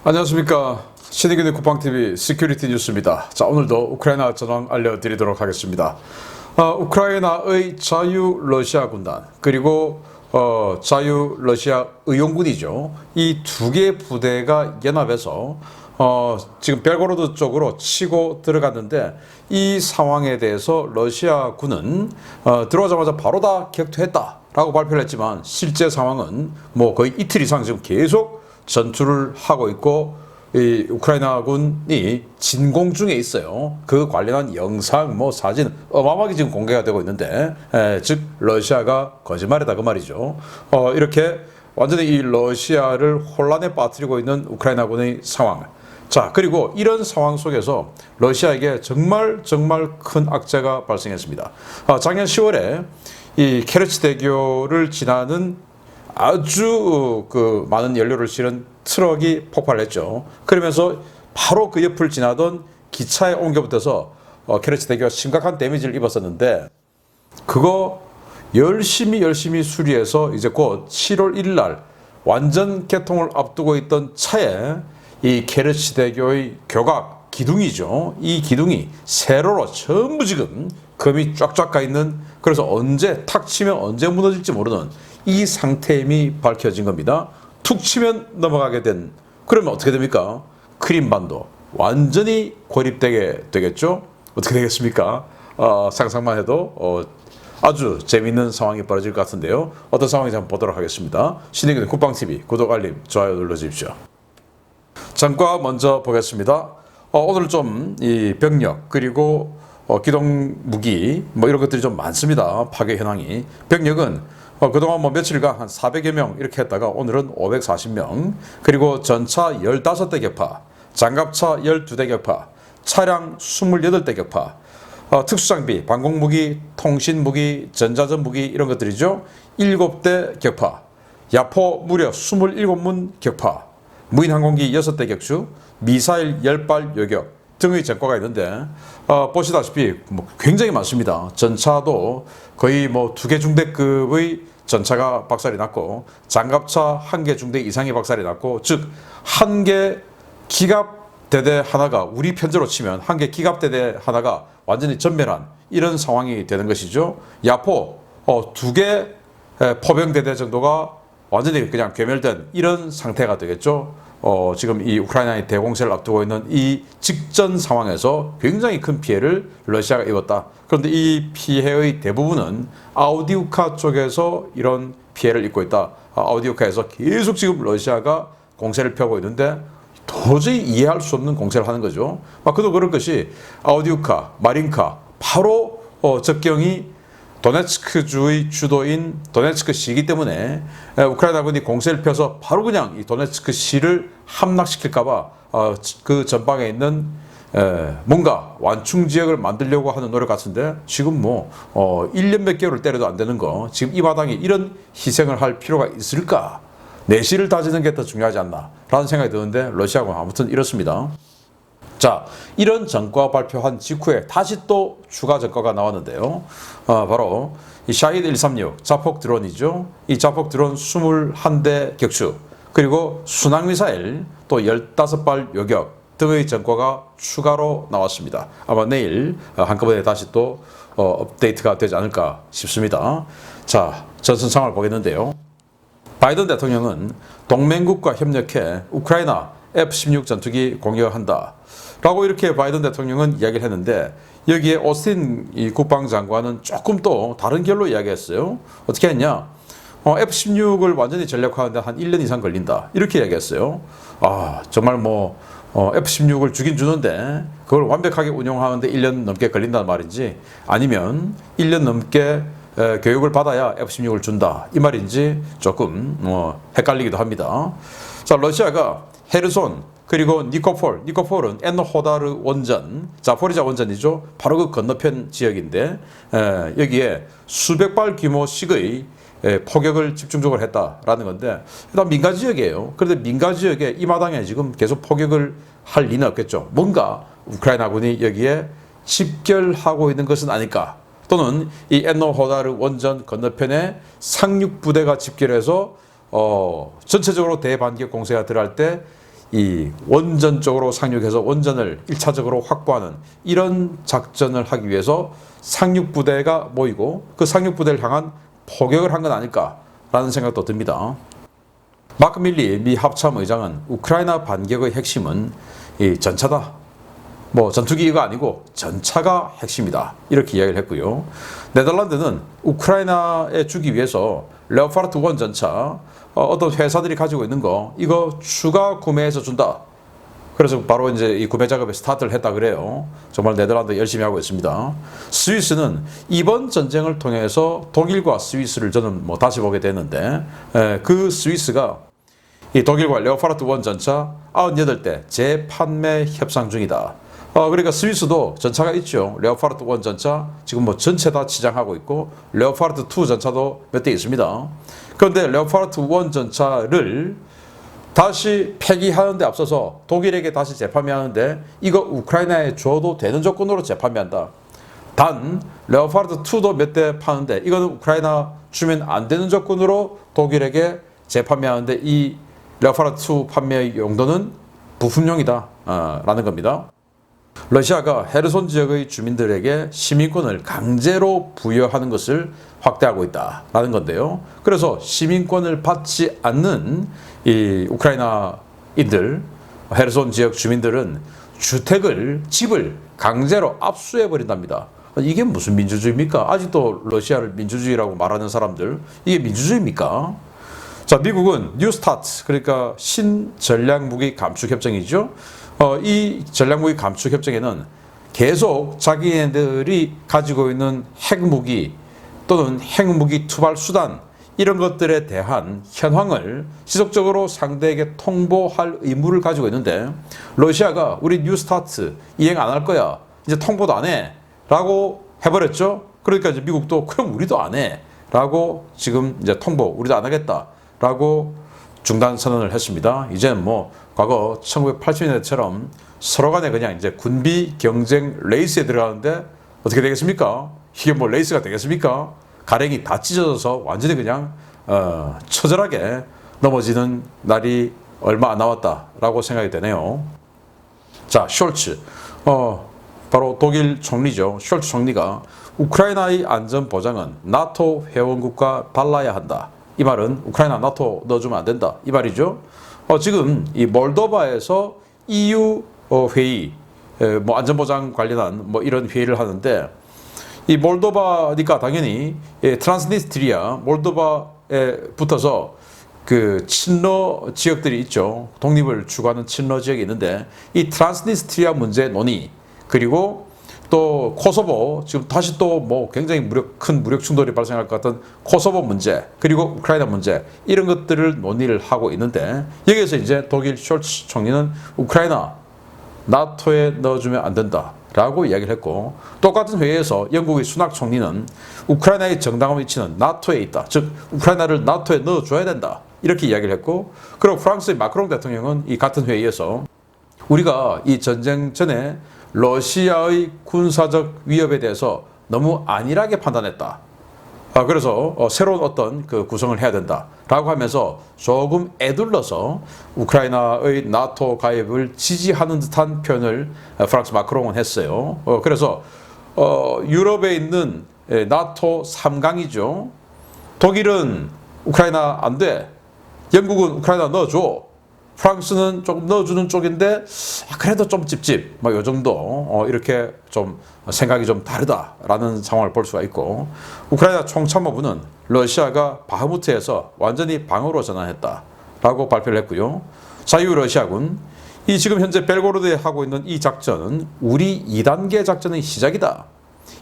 안녕하십니까. 신의균의 국방TV 시큐리티 뉴스입니다. 자, 오늘도 우크라이나 전황 알려드리도록 하겠습니다. 우크라이나의 자유 러시아 군단 그리고 자유 러시아 의용군이죠. 이 두 개의 부대가 연합해서 지금 벨고로드 쪽으로 치고 들어갔는데, 이 상황에 대해서 러시아군은 들어오자마자 바로 다 격퇴했다라고 발표를 했지만, 실제 상황은 뭐 거의 이틀 이상 지금 계속 전투를 하고 있고, 이 우크라이나군이 진공 중에 있어요. 그 관련한 영상, 사진 어마어마하게 지금 공개가 되고 있는데, 즉 러시아가 거짓말이다 그 말이죠. 이렇게 완전히 이 러시아를 혼란에 빠뜨리고 있는 우크라이나군의 상황. 자, 그리고 이런 상황 속에서 러시아에게 정말 큰 악재가 발생했습니다. 작년 10월에 이 케르치 대교를 지나는 아주 많은 연료를 실은 트럭이 폭발했죠. 그러면서 바로 그 옆을 지나던 기차에 옮겨붙어서 케르치 대교가 심각한 데미지를 입었었는데, 그거 열심히 수리해서 이제 곧 7월 1일 날 완전 개통을 앞두고 있던 차에 이 케르치 대교의 교각 기둥이죠. 이 기둥이 세로로 전부 지금 금이 쫙쫙 가 있는, 그래서 언제 탁 치면 언제 무너질지 모르는 이 상태임이 밝혀진 겁니다. 툭 치면 넘어가게 된, 그러면 어떻게 됩니까? 크림반도 완전히 고립되게 되겠죠. 어떻게 되겠습니까? 상상만 해도 아주 재미있는 상황이 벌어질 것 같은데요. 어떤 상황인지 한번 보도록 하겠습니다. 신의균의 국방TV 구독, 알림, 좋아요 눌러주십시오. 잠과 먼저 보겠습니다. 오늘 좀 이 병력 그리고 기동 무기 이런 것들이 좀 많습니다. 파괴 현황이. 병력은 그동안 며칠간 한 400여 명 이렇게 했다가 오늘은 540명, 그리고 전차 15대 격파, 장갑차 12대 격파, 차량 28대 격파, 특수장비, 방공무기, 통신무기, 전자전무기 이런 것들이죠. 7대 격파, 야포 무려 27문 격파, 무인항공기 6대 격추, 미사일 10발 요격 등의 전과가 있는데, 보시다시피 굉장히 많습니다. 전차도 거의 2개 중대급의 전차가 박살이 났고, 장갑차 1개 중대 이상이 박살이 났고, 즉 1개 기갑대대 하나가, 우리 편제로 치면 1개 기갑대대 하나가 완전히 전멸한 이런 상황이 되는 것이죠. 야포 2개 포병대대 정도가 완전히 그냥 괴멸된 이런 상태가 되겠죠. 지금 이 우크라이나의 대공세를 앞두고 있는 이 직전 상황에서 굉장히 큰 피해를 러시아가 입었다. 그런데 이 피해의 대부분은 아우디우카 쪽에서 이런 피해를 입고 있다. 아우디우카에서 계속 지금 러시아가 공세를 펴고 있는데 도저히 이해할 수 없는 공세를 하는 거죠. 그도 그럴 것이, 아우디우카, 마린카 바로 접경이 도네츠크주의 주도인 도네츠크시이기 때문에 우크라이나군이 공세를 펴서 바로 그냥 이 도네츠크시를 함락시킬까봐 그 전방에 있는 뭔가 완충 지역을 만들려고 하는 노력 같은데, 지금 1년 몇 개월을 때려도 안 되는 거, 지금 이 마당에 이런 희생을 할 필요가 있을까? 내실을 다지는 게 더 중요하지 않나 라는 생각이 드는데, 러시아군 아무튼 이렇습니다. 자, 이런 전과 발표한 직후에 다시 또 추가 전과가 나왔는데요. 바로 이 샤히드 136 자폭 드론이죠. 이 자폭 드론 21대 격추, 그리고 순항미사일 또 15발 요격 등의 전과가 추가로 나왔습니다. 아마 내일 한꺼번에 다시 또 업데이트가 되지 않을까 싶습니다. 자, 전선 상황을 보겠는데요. 바이든 대통령은 동맹국과 협력해 우크라이나 F-16 전투기 공격한다 라고 이렇게 바이든 대통령은 이야기를 했는데, 여기에 오스틴 이 국방장관은 조금 또 다른 결로 이야기했어요. 어떻게 했냐? F-16을 완전히 전략화하는데 한 1년 이상 걸린다 이렇게 이야기했어요. 정말 F-16을 주긴 주는데 그걸 완벽하게 운용하는데 1년 넘게 걸린다는 말인지, 아니면 1년 넘게 교육을 받아야 F-16을 준다 이 말인지 조금 헷갈리기도 합니다. 자, 러시아가 헤르손 그리고 니코폴은 엔호다르 원전, 자포리자 원전이죠. 바로 그 건너편 지역인데, 여기에 수백 발 규모씩의 포격을 집중적으로 했다라는 건데, 일단 민간 지역이에요. 그런데 민간 지역에 이 마당에 지금 계속 포격을 할 리는 없겠죠. 뭔가 우크라이나군이 여기에 집결하고 있는 것은 아닐까. 또는 이 엔노호다르 원전 건너편에 상륙부대가 집결해서 전체적으로 대반격 공세가 들어갈 때 이 원전적으로 상륙해서 원전을 1차적으로 확보하는 이런 작전을 하기 위해서 상륙부대가 모이고 그 상륙부대를 향한 포격을 한 건 아닐까라는 생각도 듭니다. 마크 밀리 미 합참의장은 우크라이나 반격의 핵심은 이 전차다. 전투기가 아니고 전차가 핵심이다. 이렇게 이야기를 했고요. 네덜란드는 우크라이나에 주기 위해서 레오파르트 1 전차 어떤 회사들이 가지고 있는 거 이거 추가 구매해서 준다. 그래서 바로 이제 이 구매 작업에 스타트를 했다 그래요. 정말 네덜란드 열심히 하고 있습니다. 스위스는 이번 전쟁을 통해서 독일과 스위스를 저는 다시 보게 되는데 그 스위스가 이 독일과 레오파르트 1 전차 98대 재판매 협상 중이다. 그러니까 스위스도 전차가 있죠. 레오파르트 1 전차 지금 전체 다 치장하고 있고 레오파르트 2 전차도 몇 대 있습니다. 그런데 레오파르트 1 전차를 다시 폐기하는 데 앞서서 독일에게 다시 재판매하는데 이거 우크라이나에 줘도 되는 조건으로 재판매한다. 단 레오파르트 2도 몇 대 파는데 이거는 우크라이나 주면 안 되는 조건으로 독일에게 재판매하는데 이 레오파르트 2 판매 용도는 부품용이다 라는 겁니다. 러시아가 헤르손 지역의 주민들에게 시민권을 강제로 부여하는 것을 확대하고 있다라는 건데요. 그래서 시민권을 받지 않는 이 우크라이나인들, 헤르손 지역 주민들은 집을 강제로 압수해 버린답니다. 이게 무슨 민주주의입니까? 아직도 러시아를 민주주의라고 말하는 사람들, 이게 민주주의입니까? 자, 미국은 뉴스타트, 그러니까 신전략무기 감축협정이죠. 이 전략무기 감축협정에는 계속 자기네들이 가지고 있는 핵무기 또는 핵무기 투발 수단 이런 것들에 대한 현황을 지속적으로 상대에게 통보할 의무를 가지고 있는데 러시아가 우리 뉴스타트 이행 안 할 거야. 이제 통보도 안 해. 라고 해버렸죠. 그러니까 이제 미국도 그럼 우리도 안 해. 라고 지금 이제 우리도 안 하겠다. 라고 중단 선언을 했습니다. 이제는 과거 1980년대처럼 서로 간에 그냥 이제 군비 경쟁 레이스에 들어가는데 어떻게 되겠습니까? 이게 레이스가 되겠습니까? 가랭이 다 찢어져서 완전히 그냥 처절하게 넘어지는 날이 얼마 안 남았다라고 생각이 되네요. 자, 숄츠. 바로 독일 총리죠. 숄츠 총리가 우크라이나의 안전 보장은 나토 회원국과 달라야 한다. 이 말은 우크라이나 나토 넣어주면 안 된다. 이 말이죠. 지금 이 몰도바에서 EU 회의, 안전보장 관련한 이런 회의를 하는데 이 몰도바니까 당연히 트란스니스트리아, 몰도바에 붙어서 그 친러 지역들이 있죠. 독립을 추구하는 친러 지역이 있는데 이 트란스니스트리아 문제 논의 그리고 또 코소보 지금 다시 또 굉장히 큰 무력 충돌이 발생할 것 같은 코소보 문제 그리고 우크라이나 문제 이런 것들을 논의를 하고 있는데 여기에서 이제 독일 숄츠 총리는 우크라이나 나토에 넣어주면 안 된다 라고 이야기를 했고 똑같은 회의에서 영국의 수낙 총리는 우크라이나의 정당한 위치는 나토에 있다. 즉 우크라이나를 나토에 넣어줘야 된다. 이렇게 이야기를 했고 그리고 프랑스의 마크롱 대통령은 이 같은 회의에서 우리가 이 전쟁 전에 러시아의 군사적 위협에 대해서 너무 안일하게 판단했다. 그래서 새로운 어떤 그 구성을 해야 된다라고 하면서 조금 애둘러서 우크라이나의 나토 가입을 지지하는 듯한 표현을 프랑스 마크롱은 했어요. 그래서 유럽에 있는 나토 3강이죠. 독일은 우크라이나 안 돼. 영국은 우크라이나 넣어줘. 프랑스는 조금 넣어주는 쪽인데 그래도 좀 찝찝 요 정도 이렇게 좀 생각이 좀 다르다라는 상황을 볼 수가 있고 우크라이나 총참모부는 러시아가 바흐무트에서 완전히 방어로 전환했다라고 발표를 했고요. 자유러시아군 이 지금 현재 벨고로드에 하고 있는 이 작전은 우리 2단계 작전의 시작이다.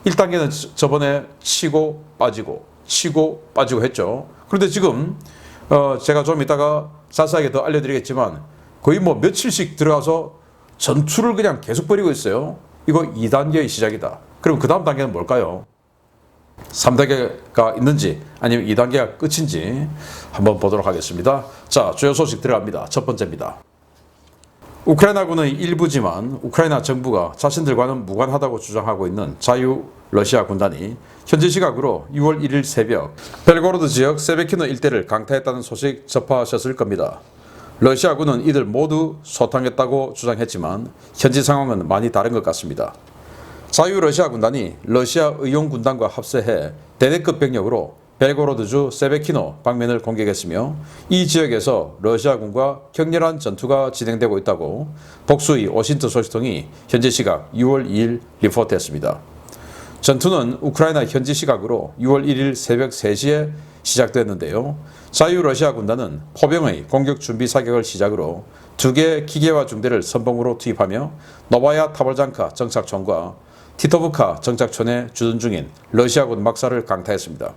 1단계는 저번에 치고 빠지고 했죠. 그런데 지금 제가 좀 이따가 자세하게 더 알려드리겠지만 거의 며칠씩 들어가서 전투를 그냥 계속 벌이고 있어요. 이거 2단계의 시작이다. 그럼 그 다음 단계는 뭘까요? 3단계가 있는지 아니면 2단계가 끝인지 한번 보도록 하겠습니다. 자, 주요 소식 들어갑니다. 첫 번째입니다. 우크라이나군의 일부지만 우크라이나 정부가 자신들과는 무관하다고 주장하고 있는 자유 러시아 군단이 현지 시각으로 6월 1일 새벽 벨고로드 지역 세베키노 일대를 강타했다는 소식 접하셨을 겁니다. 러시아군은 이들 모두 소탕했다고 주장했지만 현지 상황은 많이 다른 것 같습니다. 자유러시아 군단이 러시아 의용군단과 합세해 대대급 병력으로 벨고로드주 세베키노 방면을 공격했으며 이 지역에서 러시아군과 격렬한 전투가 진행되고 있다고 복수의 오신트 소식통이 현지 시각 6월 2일 리포트했습니다. 전투는 우크라이나 현지 시각으로 6월 1일 새벽 3시에 시작됐는데요. 자유러시아 군단은 포병의 공격 준비 사격을 시작으로 2개의 기계화 중대를 선봉으로 투입하며 노바야 타볼장카 정착촌과 티토브카 정착촌에 주둔 중인 러시아군 막사를 강타했습니다.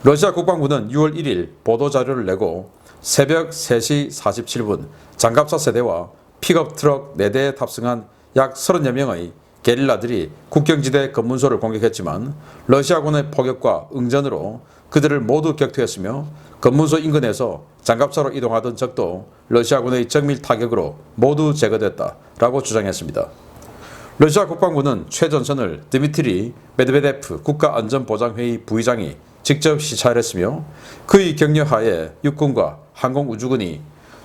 러시아 국방부는 6월 1일 보도자료를 내고 새벽 3시 47분 장갑차 세대와 픽업 트럭 4대에 탑승한 약 30여 명의 게릴라들이 국경지대 검문소를 공격했지만 러시아군의 포격과 응전으로 그들을 모두 격퇴했으며 검문소 인근에서 장갑차로 이동하던 적도 러시아군의 정밀 타격으로 모두 제거됐다라고 주장했습니다. 러시아 국방부는 최전선을 드미트리 메드베데프 국가안전보장회의 부의장이 직접 시찰했으며 그의 격려하에 육군과 항공우주군이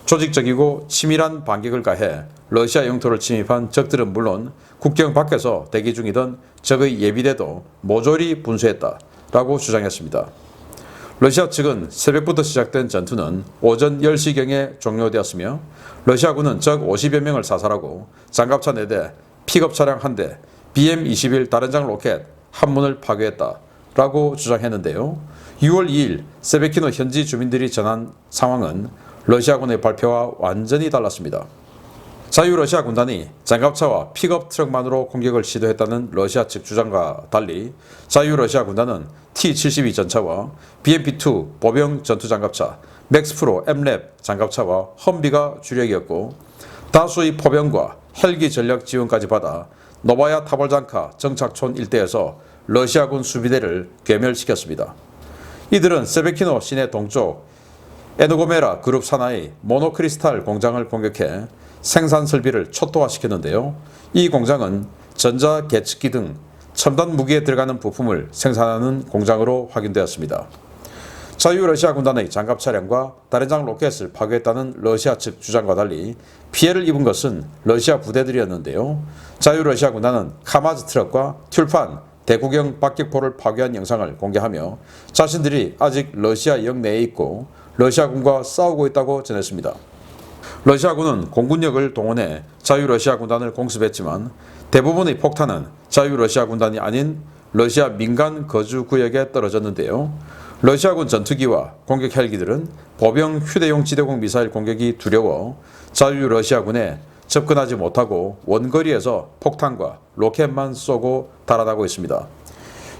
조직적이고 치밀한 반격을 가해 러시아 영토를 침입한 적들은 물론 국경 밖에서 대기 중이던 적의 예비대도 모조리 분수했다라고 주장했습니다. 러시아 측은 새벽부터 시작된 전투는 오전 10시경에 종료되었으며 러시아군은 적 50여 명을 사살하고 장갑차 4대, 픽업 차량 1대, BM-21 다른장 로켓 1문을 파괴했다라고 주장했는데요. 6월 2일 세베키노 현지 주민들이 전한 상황은 러시아군의 발표와 완전히 달랐습니다. 자유러시아 군단이 장갑차와 픽업 트럭만으로 공격을 시도했다는 러시아 측 주장과 달리 자유러시아 군단은 T-72 전차와 BMP-2 보병 전투장갑차, 맥스프로 M랩 장갑차와 험비가 주력이었고 다수의 포병과 헬기 전력 지원까지 받아 노바야 타볼장카 정착촌 일대에서 러시아군 수비대를 괴멸시켰습니다. 이들은 세베키노 시내 동쪽 에노고메라 그룹 산하의 모노크리스탈 공장을 공격해 생산 설비를 초토화시켰는데요. 이 공장은 전자 계측기 등 첨단 무기에 들어가는 부품을 생산하는 공장으로 확인되었습니다. 자유러시아 군단의 장갑 차량과 다른장 로켓을 파괴했다는 러시아 측 주장과 달리 피해를 입은 것은 러시아 부대들이었는데요. 자유러시아 군단은 카마즈 트럭과 튤판 대구경 박격포를 파괴한 영상을 공개하며 자신들이 아직 러시아 영내에 있고 러시아군과 싸우고 있다고 전했습니다. 러시아군은 공군력을 동원해 자유러시아 군단을 공습했지만 대부분의 폭탄은 자유러시아 군단이 아닌 러시아 민간 거주 구역에 떨어졌는데요. 러시아군 전투기와 공격 헬기들은 보병 휴대용 지대공 미사일 공격이 두려워 자유러시아군에 접근하지 못하고 원거리에서 폭탄과 로켓만 쏘고 달아나고 있습니다.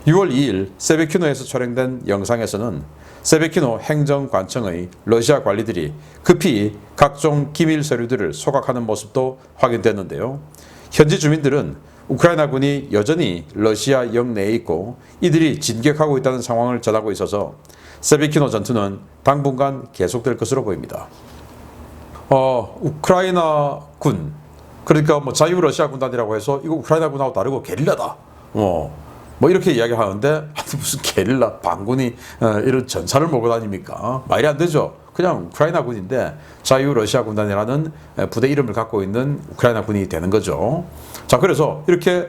6월 2일 세베키노에서 촬영된 영상에서는 세베키노 행정관청의 러시아 관리들이 급히 각종 기밀 서류들을 소각하는 모습도 확인됐는데요. 현지 주민들은 우크라이나군이 여전히 러시아 영내에 있고 이들이 진격하고 있다는 상황을 전하고 있어서 세베키노 전투는 당분간 계속될 것으로 보입니다. 우크라이나군, 그러니까 자유러시아 군단이라고 해서 이거 우크라이나군하고 다르고 게릴라다. 뭐 이렇게 이야기하는데 무슨 게릴라 반군이 이런 전차를 몰고 다닙니까? 말이 안 되죠. 그냥 우크라이나 군인데 자유러시아 군단이라는 부대 이름을 갖고 있는 우크라이나 군이 되는 거죠. 자, 그래서 이렇게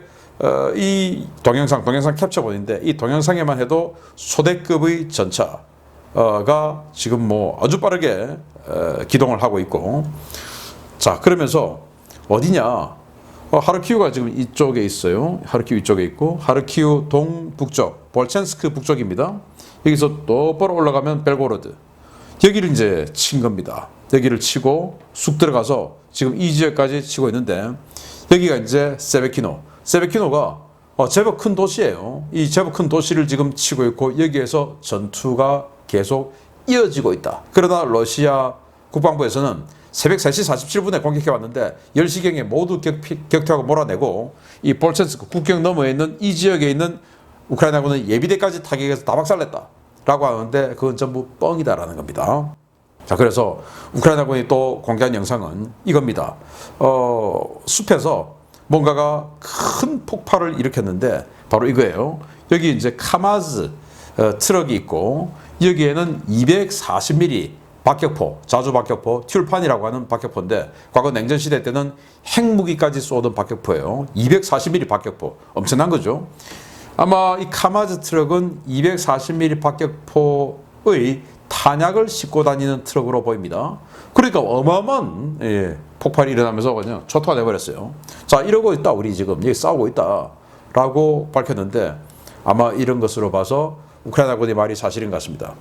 이 동영상 캡처본인데 이 동영상에만 해도 소대급의 전차가 지금 아주 빠르게 기동을 하고 있고, 자, 그러면서 어디냐? 하르키우가 지금 이쪽에 있어요. 하르키우 이쪽에 있고 하르키우 동북쪽 볼첸스크 북쪽입니다. 여기서 똑바로 올라가면 벨고로드, 여기를 이제 친 겁니다. 여기를 치고 쑥 들어가서 지금 이 지역까지 치고 있는데 여기가 이제 세베키노가 제법 큰 도시예요. 이 제법 큰 도시를 지금 치고 있고 여기에서 전투가 계속 이어지고 있다. 그러나 러시아 국방부에서는 새벽 3시 47분에 공격해 왔는데 10시경에 모두 격퇴하고 몰아내고 이 볼첸스크 국경 너머에 있는 이 지역에 있는 우크라이나군은 예비대까지 타격해서 다 박살냈다 라고 하는데 그건 전부 뻥이다라는 겁니다. 자, 그래서 우크라이나군이 또 공개한 영상은 이겁니다. 숲에서 뭔가가 큰 폭발을 일으켰는데 바로 이거예요. 여기 이제 카마즈 트럭이 있고 여기에는 240mm 박격포, 자주 박격포, 튤판이라고 하는 박격포인데 과거 냉전 시대 때는 핵무기까지 쏘던 박격포예요. 240mm 박격포, 엄청난 거죠. 아마 이 카마즈 트럭은 240mm 박격포의 탄약을 싣고 다니는 트럭으로 보입니다. 그러니까 어마어마한 폭발이 일어나면서 그냥 초토화돼 버렸어요. 자, 이러고 있다, 우리 지금 여기 싸우고 있다라고 밝혔는데 아마 이런 것으로 봐서 우크라이나군의 말이 사실인 것 같습니다.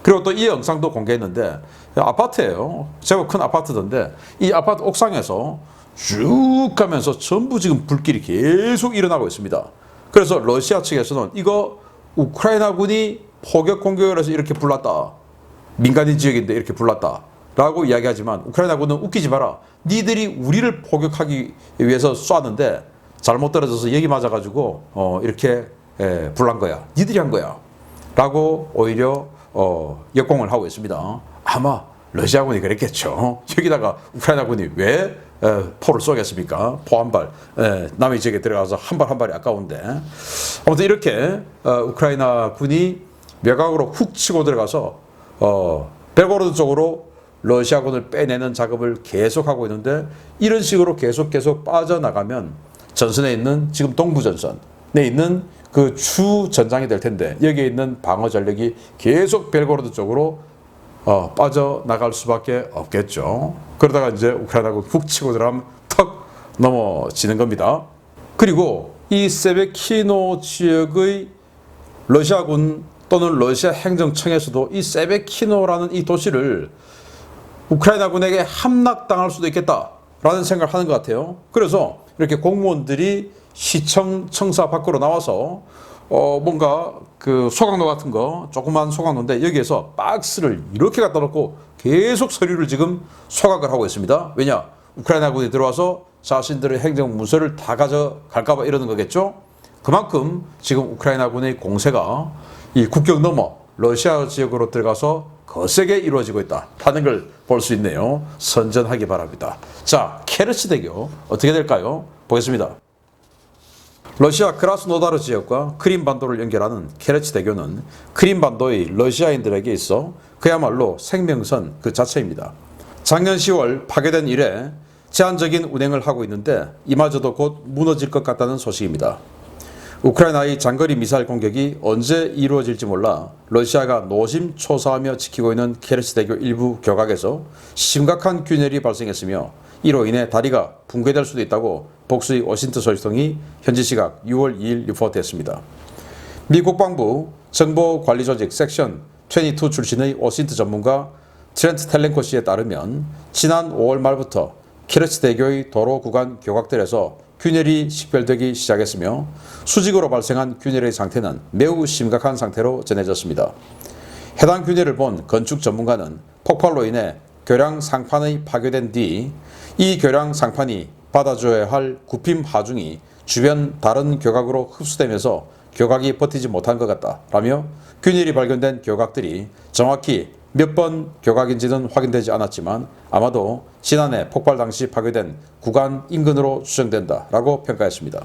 그리고 또 이 영상도 공개했는데 아파트예요. 제법 큰 아파트던데 이 아파트 옥상에서 쭉 가면서 전부 지금 불길이 계속 일어나고 있습니다. 그래서 러시아 측에서는 이거 우크라이나군이 포격 공격을 해서 이렇게 불났다. 민간인 지역인데 이렇게 불났다. 라고 이야기하지만 우크라이나군은 웃기지 마라. 니들이 우리를 포격하기 위해서 쐈는데 잘못 떨어져서 여기 맞아가지고 이렇게 불난 거야. 니들이 한 거야. 라고 오히려 역공을 하고 있습니다. 아마 러시아군이 그랬겠죠. 여기다가 우크라이나군이 왜 포를 쏘겠습니까? 포 한 발, 남의 지역에 들어가서 한 발 한 발이 아까운데. 아무튼 이렇게 우크라이나 군이 외곽으로 훅 치고 들어가서 벨고로드 쪽으로 러시아군을 빼내는 작업을 계속하고 있는데 이런 식으로 계속 빠져나가면 전선에 있는 지금 동부전선에 있는 그 주 전장이 될 텐데 여기에 있는 방어 전력이 계속 벨고로드 쪽으로 빠져나갈 수밖에 없겠죠. 그러다가 이제 우크라이나군 훅 치고 들어가면 턱 넘어지는 겁니다. 그리고 이 세베키노 지역의 러시아군 또는 러시아 행정청에서도 이 세베키노라는 이 도시를 우크라이나군에게 함락당할 수도 있겠다라는 생각을 하는 것 같아요. 그래서 이렇게 공무원들이 시청 청사 밖으로 나와서 뭔가 그 소각로 같은 거, 조그만 소각로인데 여기에서 박스를 이렇게 갖다 놓고 계속 서류를 지금 소각을 하고 있습니다. 왜냐? 우크라이나군이 들어와서 자신들의 행정 문서를 다 가져갈까봐 이러는 거겠죠. 그만큼 지금 우크라이나군의 공세가 이 국경 넘어 러시아 지역으로 들어가서 거세게 이루어지고 있다 하는 걸 볼 수 있네요. 선전하기 바랍니다. 자, 케르치 대교 어떻게 될까요? 보겠습니다. 러시아 크라스노다르 지역과 크림반도를 연결하는 케르치 대교는 크림반도의 러시아인들에게 있어 그야말로 생명선 그 자체입니다. 작년 10월 파괴된 이래 제한적인 운행을 하고 있는데 이마저도 곧 무너질 것 같다는 소식입니다. 우크라이나의 장거리 미사일 공격이 언제 이루어질지 몰라 러시아가 노심초사하며 지키고 있는 케르치 대교 일부 교각에서 심각한 균열이 발생했으며 이로 인해 다리가 붕괴될 수도 있다고 복수의 워싱턴 소식통이 현지 시각 6월 2일 리포트했습니다. 미 국방부 정보관리조직 섹션 22 출신의 워싱턴 전문가 트렌트 텔렌코 씨에 따르면 지난 5월 말부터 케르치 대교의 도로 구간 교각들에서 균열이 식별되기 시작했으며 수직으로 발생한 균열의 상태는 매우 심각한 상태로 전해졌습니다. 해당 균열을 본 건축 전문가는 폭발로 인해 교량 상판이 파괴된 뒤 이 교량 상판이 받아줘야 할 굽힘 하중이 주변 다른 교각으로 흡수되면서 교각이 버티지 못한 것 같다라며 균열이 발견된 교각들이 정확히 몇 번 교각인지는 확인되지 않았지만 아마도 지난해 폭발 당시 파괴된 구간 인근으로 추정된다라고 평가했습니다.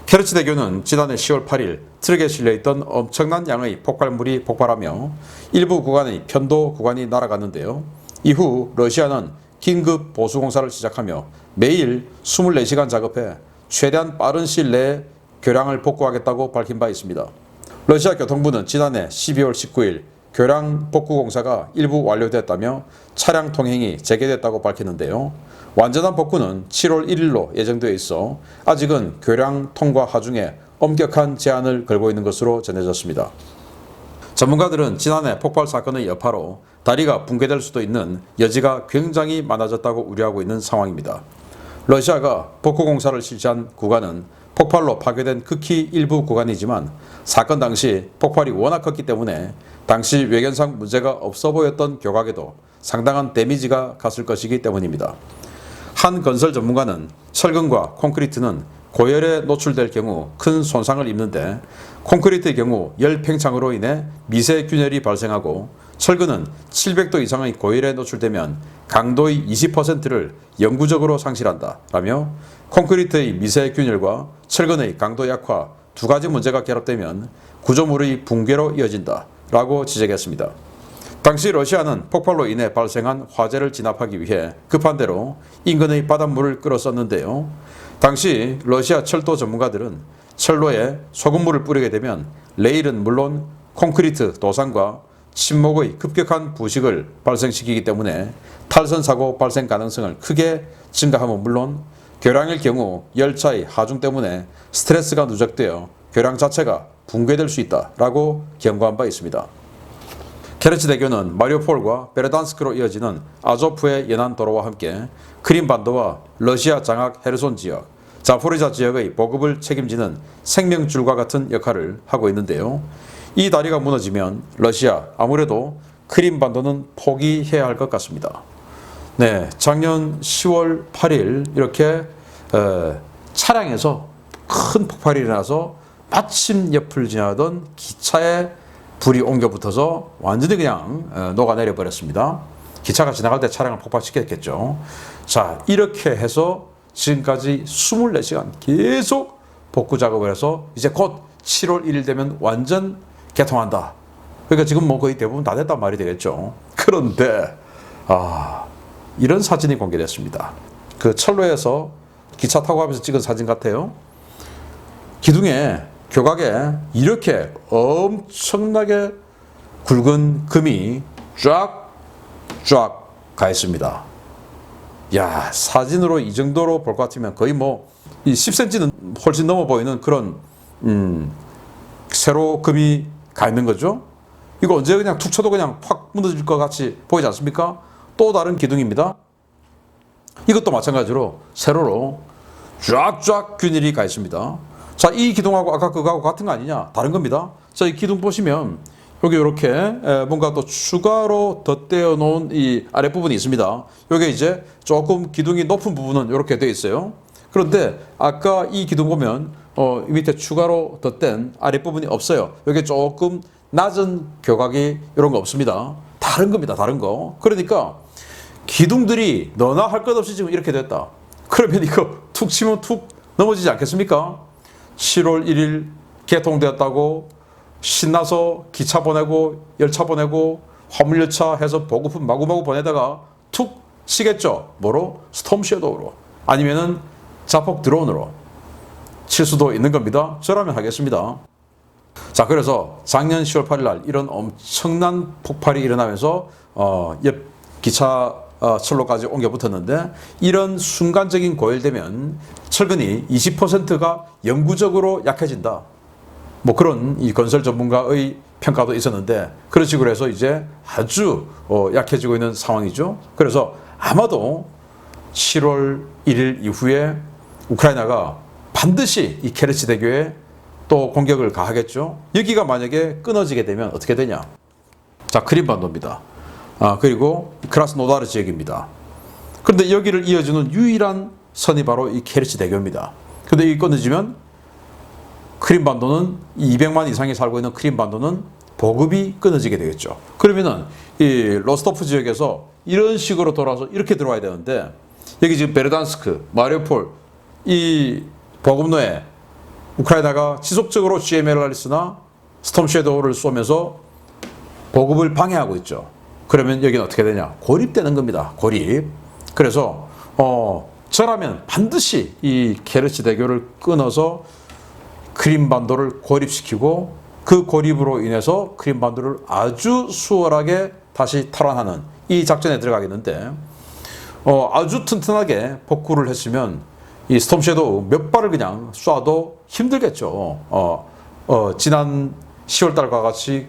케르치 대교는 지난해 10월 8일 트럭에 실려있던 엄청난 양의 폭발물이 폭발하며 일부 구간의 편도 구간이 날아갔는데요. 이후 러시아는 긴급 보수공사를 시작하며 매일 24시간 작업해 최대한 빠른 시일 내에 교량을 복구하겠다고 밝힌 바 있습니다. 러시아 교통부는 지난해 12월 19일 교량 복구 공사가 일부 완료됐다며 차량 통행이 재개됐다고 밝혔는데요. 완전한 복구는 7월 1일로 예정되어 있어 아직은 교량 통과 하중에 엄격한 제한을 걸고 있는 것으로 전해졌습니다. 전문가들은 지난해 폭발 사건의 여파로 다리가 붕괴될 수도 있는 여지가 굉장히 많아졌다고 우려하고 있는 상황입니다. 러시아가 복구 공사를 실시한 구간은 폭발로 파괴된 극히 일부 구간이지만 사건 당시 폭발이 워낙 컸기 때문에 당시 외견상 문제가 없어 보였던 교각에도 상당한 데미지가 갔을 것이기 때문입니다. 한 건설 전문가는 철근과 콘크리트는 고열에 노출될 경우 큰 손상을 입는데 콘크리트의 경우 열 팽창으로 인해 미세 균열이 발생하고 철근은 700도 이상의 고열에 노출되면 강도의 20%를 영구적으로 상실한다 라며 콘크리트의 미세 균열과 철근의 강도 약화 두 가지 문제가 결합되면 구조물의 붕괴로 이어진다 라고 지적했습니다. 당시 러시아는 폭발로 인해 발생한 화재를 진압하기 위해 급한 대로 인근의 바닷물을 끌어썼는데요. 당시 러시아 철도 전문가들은 철로에 소금물을 뿌리게 되면 레일은 물론 콘크리트 도상과 침목의 급격한 부식을 발생시키기 때문에 탈선 사고 발생 가능성을 크게 증가함은 물론 교량일 경우 열차의 하중 때문에 스트레스가 누적되어 교량 자체가 붕괴될 수 있다라고 경고한 바 있습니다. 케르치대교는 마리우폴과 베르단스크로 이어지는 아조프의 연안 도로와 함께 크림반도와 러시아 장악 헤르손 지역, 자포리자 지역의 보급을 책임지는 생명줄과 같은 역할을 하고 있는데요. 이 다리가 무너지면 러시아 아무래도 크림반도는 포기해야 할 것 같습니다. 네, 작년 10월 8일 이렇게 차량에서 큰 폭발이 일어나서 마침 옆을 지나던 기차에 불이 옮겨 붙어서 완전히 그냥 녹아내려 버렸습니다. 기차가 지나갈 때 차량을 폭발시켰겠죠. 자, 이렇게 해서 지금까지 24시간 계속 복구 작업을 해서 이제 곧 7월 1일 되면 완전 개통한다. 그러니까 지금 뭐 거의 대부분 다 됐단 말이 되겠죠. 그런데 이런 사진이 공개됐습니다. 그 철로에서 기차 타고 가면서 찍은 사진 같아요. 기둥에 교각에 이렇게 엄청나게 굵은 금이 쫙쫙 가 있습니다. 야, 사진으로 이 정도로 볼 것 같으면 거의 뭐 이 10cm는 훨씬 넘어 보이는 그런 세로 금이 가 있는 거죠. 이거 언제 그냥 툭 쳐도 그냥 확 무너질 것 같이 보이지 않습니까? 또 다른 기둥입니다. 이것도 마찬가지로 세로로 쫙쫙 균일이 가 있습니다. 자, 이 기둥하고 아까 그거하고 같은 거 아니냐? 다른 겁니다. 자, 이 기둥 보시면 여기 이렇게 뭔가 또 추가로 덧대어 놓은 이 아랫부분이 있습니다. 여기 이제 조금 기둥이 높은 부분은 이렇게 되어 있어요. 그런데 아까 이 기둥 보면 이 밑에 추가로 덧댄 아랫부분이 없어요. 여기 조금 낮은 교각이 이런 거 없습니다. 다른 겁니다. 다른 거. 그러니까 기둥들이 너나 할 것 없이 지금 이렇게 됐다. 그러면 이거 툭 치면 툭 넘어지지 않겠습니까? 7월 1일 개통되었다고 신나서 기차 보내고 열차 보내고 화물열차 해서 보급품 마구마구 보내다가 툭 치겠죠. 뭐로? 스톰 섀도우로. 아니면은 자폭 드론으로 칠 수도 있는 겁니다. 저라면 하겠습니다. 자, 그래서 작년 10월 8일 날 이런 엄청난 폭발이 일어나면서 옆 기차 철로까지 옮겨 붙었는데 이런 순간적인 고열되면 철근이 20%가 영구적으로 약해진다. 뭐 그런 이 건설 전문가의 평가도 있었는데 그런 식으로 해서 이제 아주 약해지고 있는 상황이죠. 그래서 아마도 7월 1일 이후에 우크라이나가 반드시 이 케르치 대교에 또 공격을 가하겠죠. 여기가 만약에 끊어지게 되면 어떻게 되냐? 자, 크림반도입니다. 그리고 크라스노다르 지역입니다. 그런데 여기를 이어주는 유일한 선이 바로 이 케르치 대교입니다. 그런데 이 끊어지면 크림반도는 200만 이상이 살고 있는 크림반도는 보급이 끊어지게 되겠죠. 그러면은 이 로스토프 지역에서 이런 식으로 돌아서 이렇게 들어와야 되는데 여기 지금 베르단스크, 마리우폴 이 보급로에 우크라이나가 지속적으로 GMLRS나 스톰 섀도우를 쏘면서 보급을 방해하고 있죠. 그러면 여기는 어떻게 되냐? 고립되는 겁니다. 고립. 그래서 저라면 반드시 이 케르치 대교를 끊어서 크림반도를 고립시키고 그 고립으로 인해서 크림반도를 아주 수월하게 다시 탈환하는 이 작전에 들어가겠는데 아주 튼튼하게 복구를 했으면 이 스톰 섀도우 몇 발을 그냥 쏴도 힘들겠죠. 지난 10월달과 같이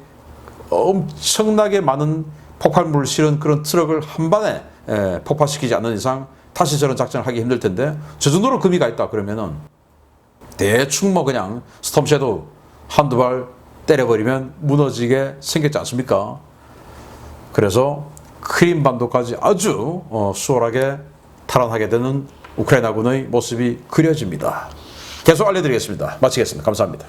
엄청나게 많은 폭발물을 실은 그런 트럭을 한 번에 폭파시키지 않는 이상 다시 저런 작전을 하기 힘들 텐데 저 정도로 금이 가 있다 그러면은 대충 뭐 그냥 스톰 섀도우 한두 발 때려버리면 무너지게 생겼지 않습니까? 그래서 크림반도까지 아주 수월하게 탈환하게 되는 우크라이나군의 모습이 그려집니다. 계속 알려드리겠습니다. 마치겠습니다. 감사합니다.